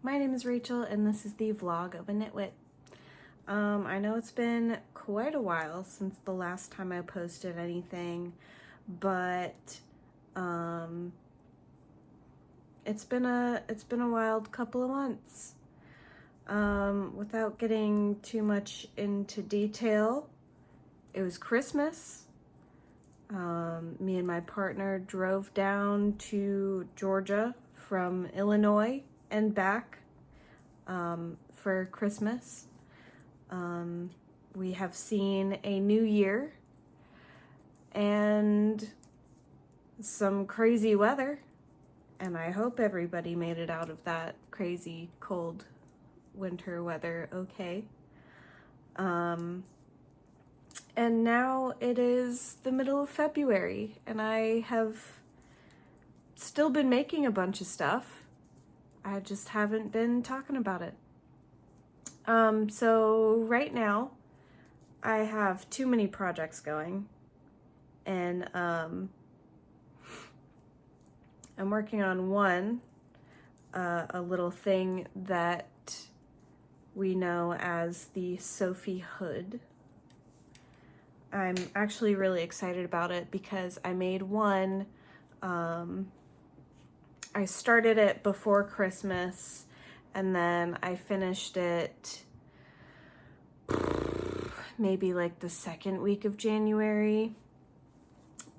my name is Rachel and this is the vlog of a Knitwit. I know it's been quite a while since the last time I posted anything, but it's been a wild couple of months. Without getting too much into detail, it was Christmas. Me and my partner drove down to Georgia from Illinois and back for Christmas. We have seen a new year and some crazy weather, and I hope everybody made it out of that crazy cold winter weather okay. And now it is the middle of February and I have still been making a bunch of stuff. I just haven't been talking about it. So right now I have too many projects going, and I'm working on one, a little thing that we know as the Sophie hood. I'm actually really excited about it because I made one, I started it before Christmas and then I finished it maybe like the second week of January.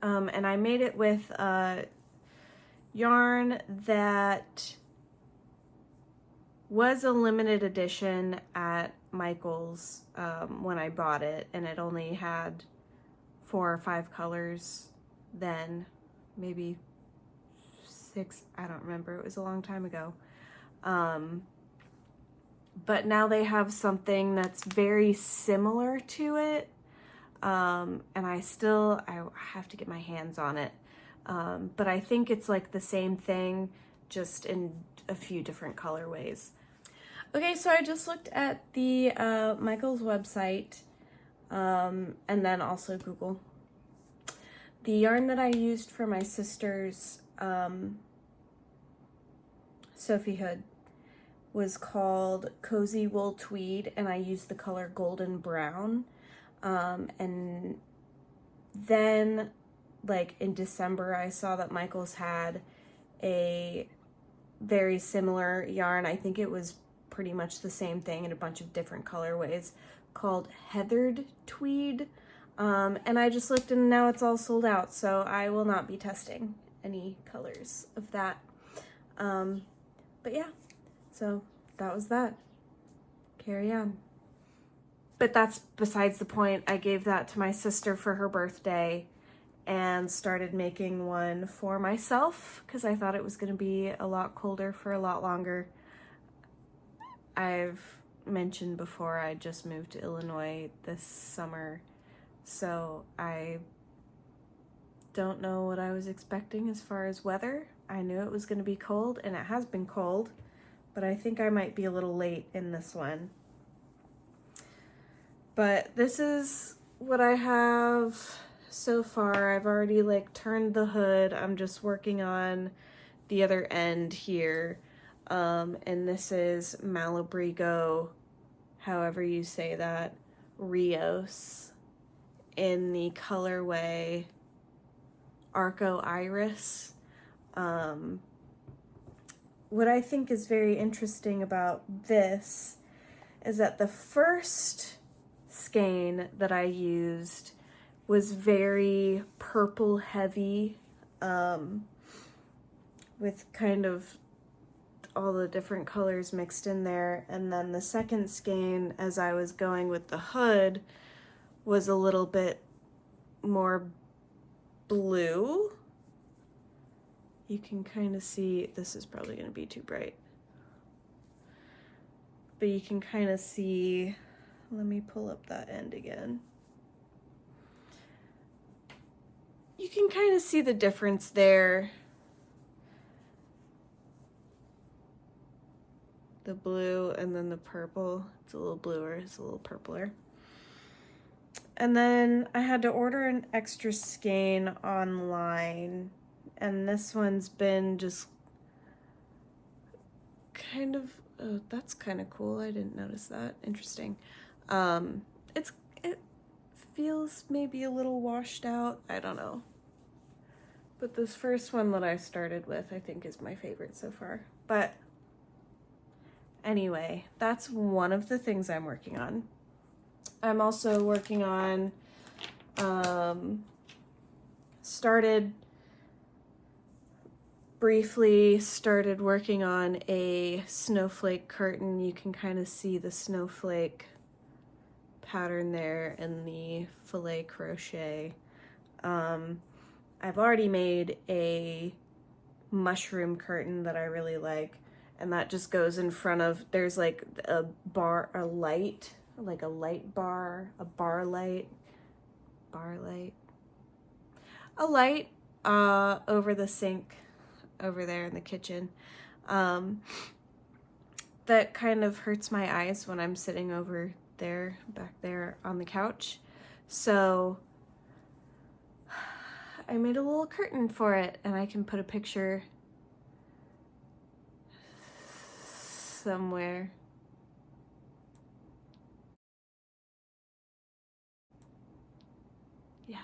And I made it with yarn that was a limited edition at Michael's when I bought it, and it only had 4 or 5 colors then, maybe 6, I don't remember, it was a long time ago. But now they have something that's very similar to it, and I have to get my hands on it, but I think it's like the same thing, just in a few different colorways. Okay, so I just looked at the Michael's website, and then also Google. The yarn that I used for my sister's Sophie hood was called Cozy Wool Tweed, and I used the color Golden Brown. And then, like in December, I saw that Michael's had a very similar yarn. I think it was pretty much the same thing in a bunch of different colorways, called Heathered Tweed. And I just looked and now it's all sold out, so I will not be testing any colors of that. But yeah, so that was that. Carry on. But that's besides the point. I gave that to my sister for her birthday and started making one for myself because I thought it was going to be a lot colder for a lot longer. I've mentioned before I just moved to Illinois this summer, so I don't know what I was expecting as far as weather. I knew it was going to be cold, and it has been cold, but I think I might be a little late in this one. But this is what I have so far. I've already like turned the hood. I'm just working on the other end here. And this is Malabrigo, however you say that, Rios, in the colorway Arco Iris. What I think is very interesting about this is that the first skein that I used was very purple heavy, with kind of all the different colors mixed in there. And then the second skein, as I was going with the hood, was a little bit more blue. You can kind of see, this is probably going to be too bright, but you can kind of see, let me pull up that end again. You can kind of see the difference there. The blue and then the purple. It's a little bluer, it's a little purpler. And then I had to order an extra skein online, and this one's been just kind of Oh, that's kind of cool. I didn't notice that. Interesting. It feels maybe a little washed out. I don't know. But this first one that I started with, I think, is my favorite so far. But anyway, that's one of the things I'm working on. I'm also working on, briefly started working on a snowflake curtain. You can kind of see the snowflake pattern there in the filet crochet. I've already made a mushroom curtain that I really like, and that just goes in front of, there's like a light bar, a light over the sink over there in the kitchen, that kind of hurts my eyes when I'm sitting over there, back there on the couch. So I made a little curtain for it, and I can put a picture somewhere. Yeah.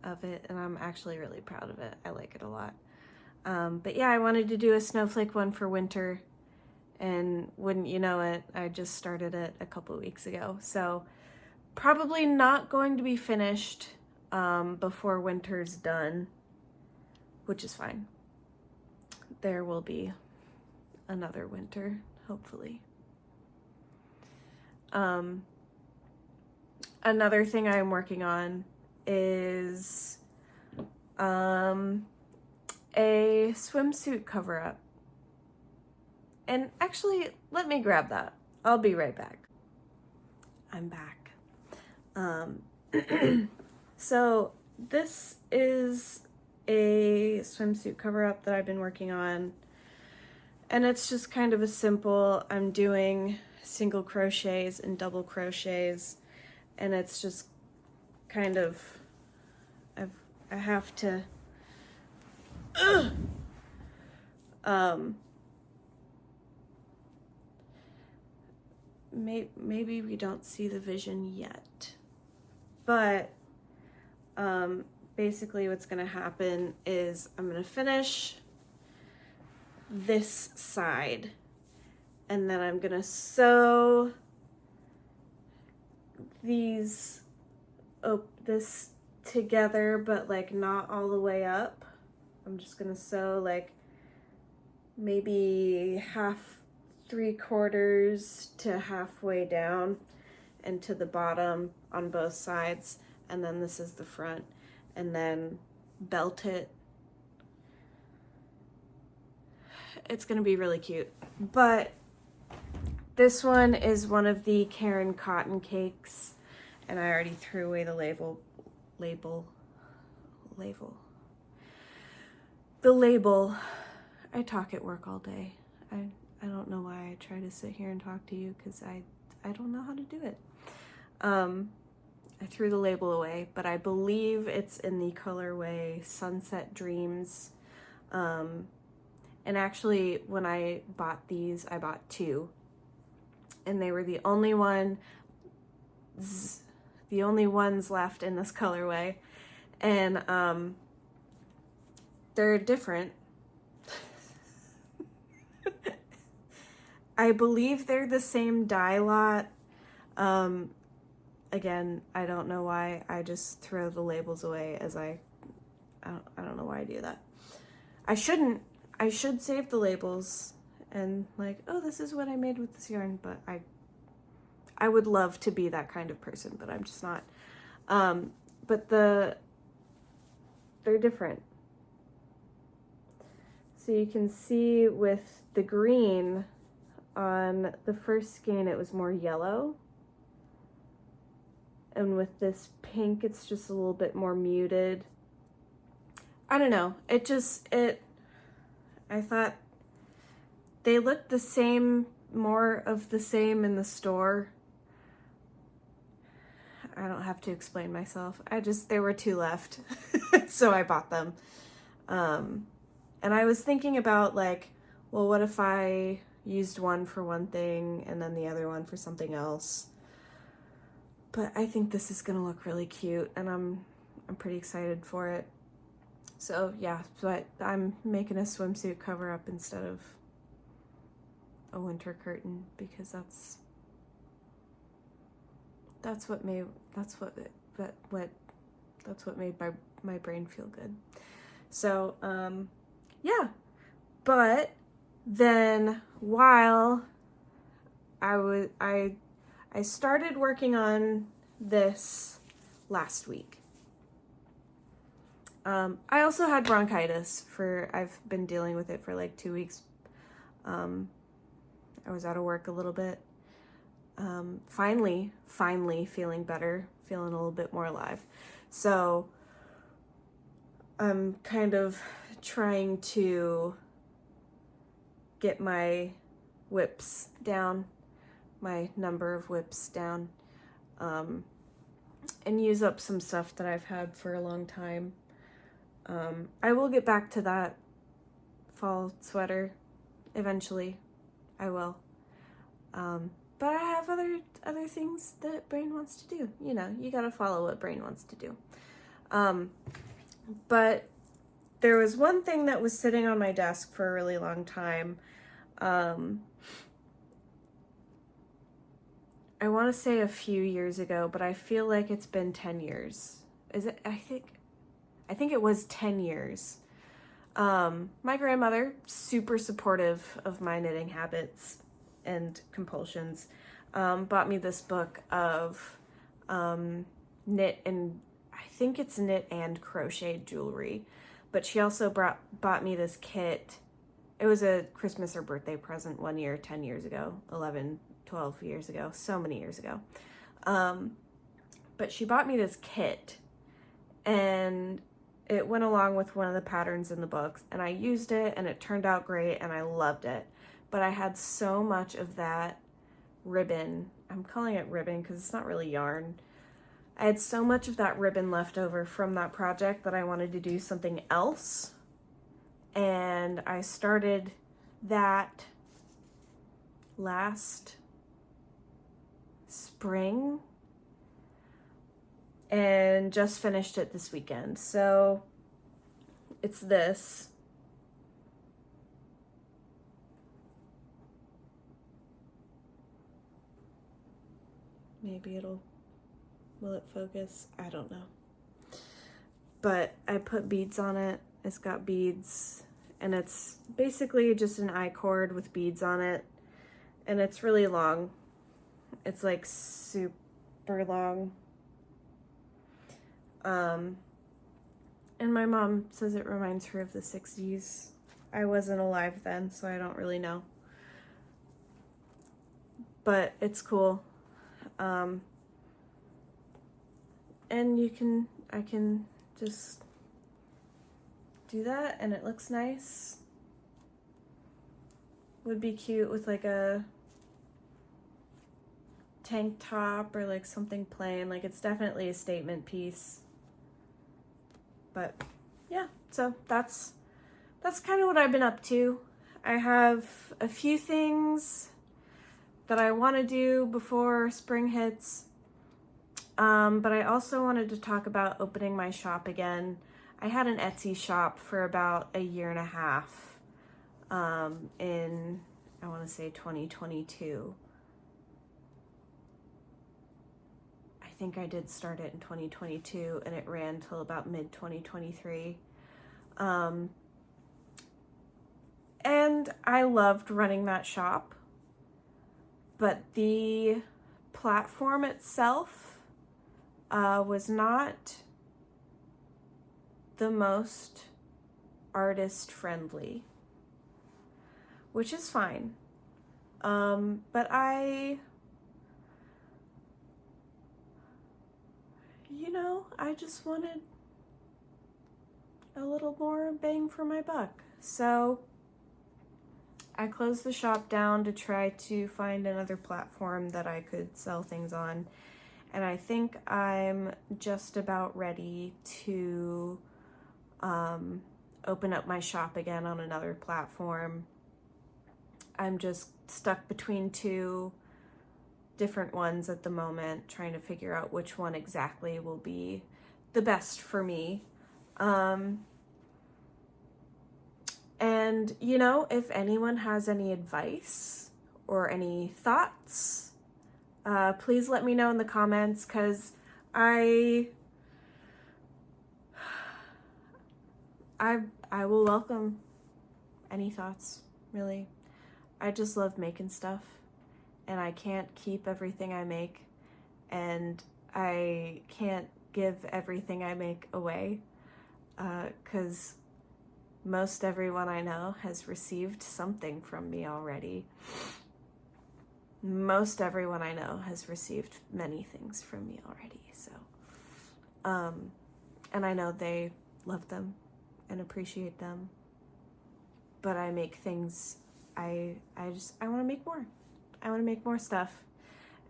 Of it, and I'm actually really proud of it. I like it a lot. But yeah, I wanted to do a snowflake one for winter, and wouldn't you know it, I just started it a couple weeks ago. So probably not going to be finished before winter's done, which is fine. There will be another winter, hopefully. Another thing I'm working on is a swimsuit cover-up. And actually, let me grab that. I'll be right back. I'm back. So this is a swimsuit cover-up that I've been working on, and it's just kind of a simple, I'm doing single crochets and double crochets, and it's just kind of, I have to, maybe we don't see the vision yet, but basically what's going to happen is I'm going to finish this side, and then I'm going to sew this together, but like not all the way up. I'm just going to sew like maybe 3/4 to halfway down and to the bottom on both sides, and then this is the front, and then belt it. It's gonna be really cute. But this one is one of the Karen cotton cakes, and I already threw away the label. I talk at work all day. I don't know why I try to sit here and talk to you, because I don't know how to do it. I threw the label away, but I believe it's in the colorway Sunset Dreams. And actually, when I bought these, I bought 2. And they were the only ones left in this colorway. And they're different. I believe they're the same dye lot. Again, I don't know why. I just throw the labels away as I don't know why I do that. I shouldn't. I should save the labels and like, oh, this is what I made with this yarn, but I would love to be that kind of person, but I'm just not. But they're different. So you can see with the green on the first skein, it was more yellow. And with this pink, it's just a little bit more muted. I don't know. I thought they looked the same, more of the same in the store. I don't have to explain myself. There were 2 left, so I bought them. And I was thinking about like, well, what if I used one for one thing and then the other one for something else. But I think this is gonna look really cute, and I'm pretty excited for it. So yeah, but I'm making a swimsuit cover up instead of a winter curtain, because that's what made my brain feel good. So yeah, but then while I started working on this last week. I also had bronchitis I've been dealing with it for like 2 weeks. I was out of work a little bit. Finally feeling better, feeling a little bit more alive. So I'm kind of trying to get my whips down, my number of whips down, and use up some stuff that I've had for a long time. I will get back to that fall sweater eventually. I will. But I have other things that Brain wants to do. You know, you gotta follow what Brain wants to do. But there was one thing that was sitting on my desk for a really long time. I want to say a few years ago, but I feel like it's been 10 years. Is it? I think it was 10 years. My grandmother, super supportive of my knitting habits and compulsions, bought me this book of knit and crochet jewelry. But she also bought me this kit. It was a Christmas or birthday present one year, 10 years ago, 11, 12 years ago, so many years ago. But she bought me this kit, and it went along with one of the patterns in the books, and I used it, and it turned out great, and I loved it. But I had so much of that ribbon. I'm calling it ribbon because it's not really yarn. I had so much of that ribbon left over from that project that I wanted to do something else. And I started that last spring and just finished it this weekend. So it's this. Maybe will it focus? I don't know. But I put beads on it. It's got beads, and it's basically just an I-cord with beads on it, and it's really long. It's like super long. And my mom says it reminds her of the 60s. I wasn't alive then, so I don't really know. But it's cool. And I can just do that, and it looks nice. Would be cute with like a tank top or like something plain. Like, it's definitely a statement piece. But yeah, so that's kind of what I've been up to. I have a few things that I want to do before spring hits. But I also wanted to talk about opening my shop again. I had an Etsy shop for about a year and a half, in, I want to say 2022. I think I did start it in 2022, and it ran till about mid-2023. And I loved running that shop, but the platform itself was not the most artist friendly, which is fine. But I just wanted a little more bang for my buck. So I closed the shop down to try to find another platform that I could sell things on. And I think I'm just about ready to open up my shop again on another platform. I'm just stuck between two different ones at the moment, trying to figure out which one exactly will be the best for me. And, you know, if anyone has any advice or any thoughts, please let me know in the comments, because I will welcome any thoughts, really. I just love making stuff, and I can't keep everything I make, and I can't give everything I make away, because most everyone I know has received something from me already. Most everyone I know has received many things from me already, so and I know they love them and appreciate them, but I make things, I want to make more. I want to make more stuff,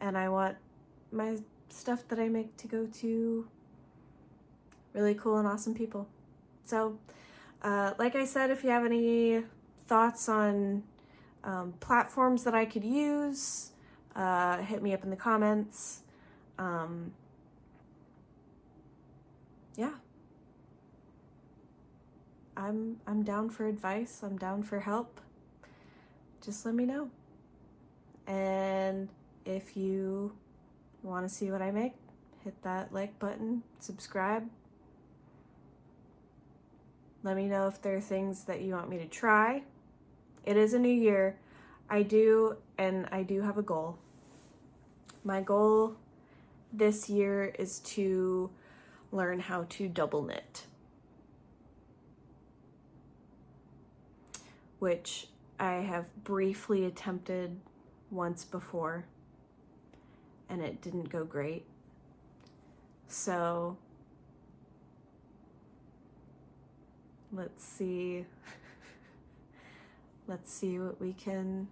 and I want my stuff that I make to go to really cool and awesome people. So like I said, if you have any thoughts on platforms that I could use, hit me up in the comments. Yeah, I'm down for advice. I'm down for help. Just let me know. And if you want to see what I make, hit that like button, subscribe. Let me know if there are things that you want me to try. It is a new year. I do have a goal. My goal this year is to learn how to double knit, which I have briefly attempted once before, and it didn't go great. So let's see what we can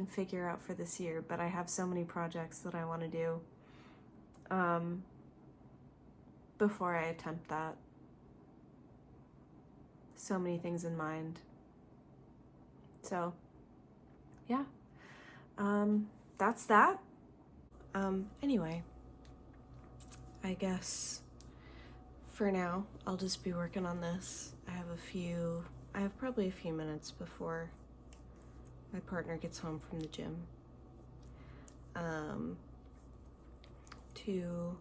figure out for this year. But I have so many projects that I want to do before I attempt that. So many things in mind. So yeah, that's that. Anyway, I guess for now I'll just be working on this. I have probably a few minutes before my partner gets home from the gym to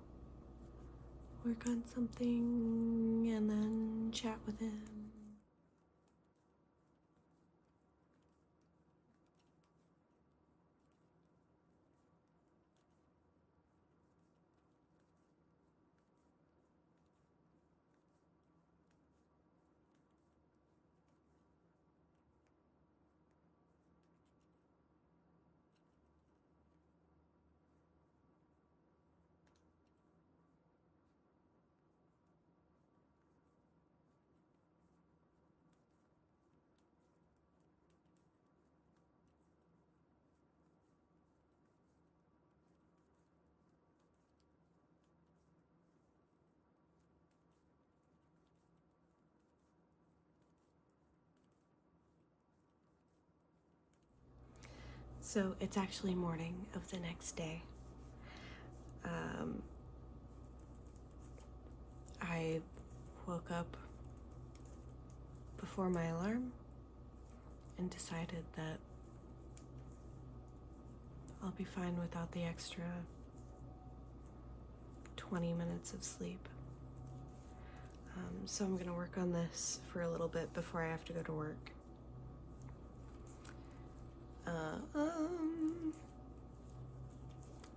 work on something and then chat with him. So it's actually morning of the next day. I woke up before my alarm and decided that I'll be fine without the extra 20 minutes of sleep. So I'm gonna work on this for a little bit before I have to go to work.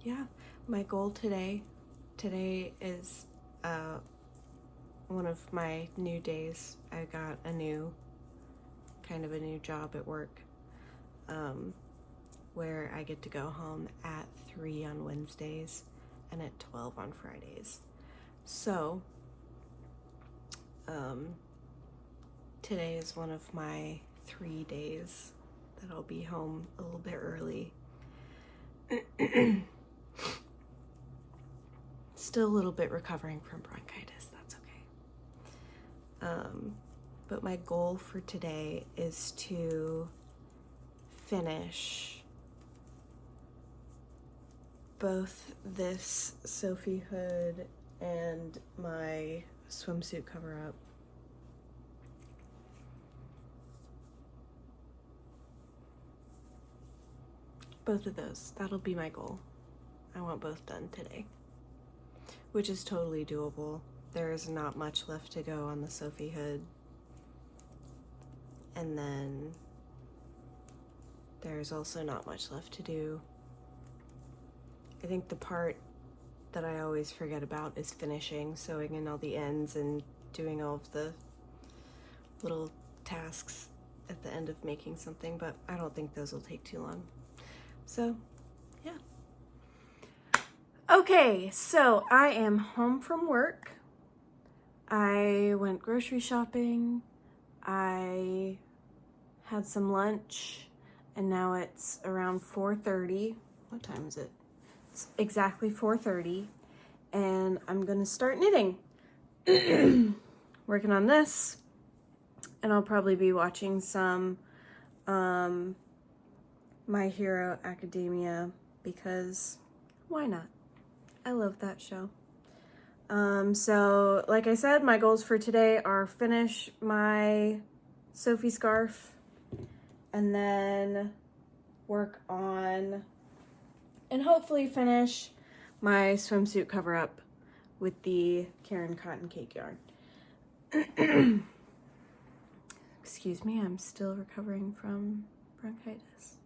Yeah, my goal today is one of my new days. I got a new job at work, where I get to go home at 3 on Wednesdays and at 12 on Fridays. So today is one of my 3 days that I'll be home a little bit early. Still a little bit recovering from bronchitis, that's okay. But my goal for today is to finish both this Sophie hood and my swimsuit cover-up. Both of those. That'll be my goal. I want both done today, which is totally doable. There is not much left to go on the Sophie hood. And then there's also not much left to do. I think the part that I always forget about is finishing, sewing in all the ends and doing all of the little tasks at the end of making something, but I don't think those will take too long. So, yeah. Okay, so I am home from work. I went grocery shopping. I had some lunch, and now it's around 4:30. What time is it? It's exactly 4:30, and I'm gonna start knitting. Working on this, and I'll probably be watching some My Hero Academia, because why not? I love that show. So like I said, my goals for today are finish my Sophie scarf and then work on and hopefully finish my swimsuit cover up with the Karen cotton cake yarn. Excuse me, I'm still recovering from bronchitis.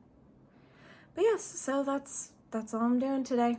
But yes, so that's all I'm doing today.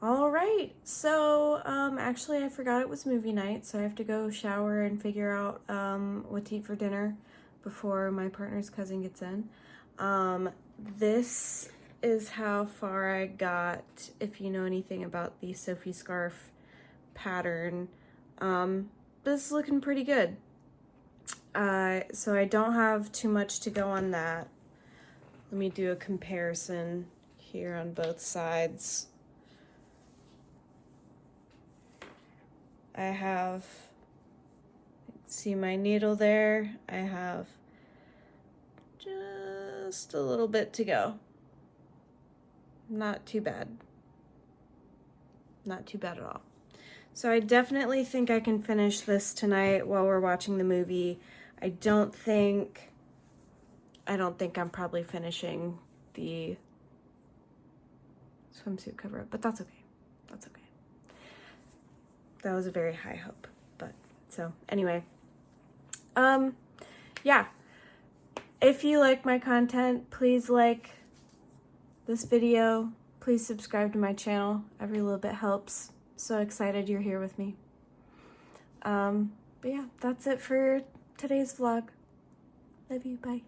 All right, so actually I forgot it was movie night, so I have to go shower and figure out what to eat for dinner before my partner's cousin gets in. This is how far I got, if you know anything about the Sophie scarf pattern. This is looking pretty good. So I don't have too much to go on that. Let me do a comparison here on both sides. I have, see my needle there? I have just a little bit to go. Not too bad. Not too bad at all. So I definitely think I can finish this tonight while we're watching the movie. I don't think I'm probably finishing the swimsuit cover up, but that's okay. That's okay. That was a very high hope, but so anyway, yeah, if you like my content, please like this video, please subscribe to my channel. Every little bit helps. So excited you're here with me. But yeah, that's it for today's vlog. Love you, bye.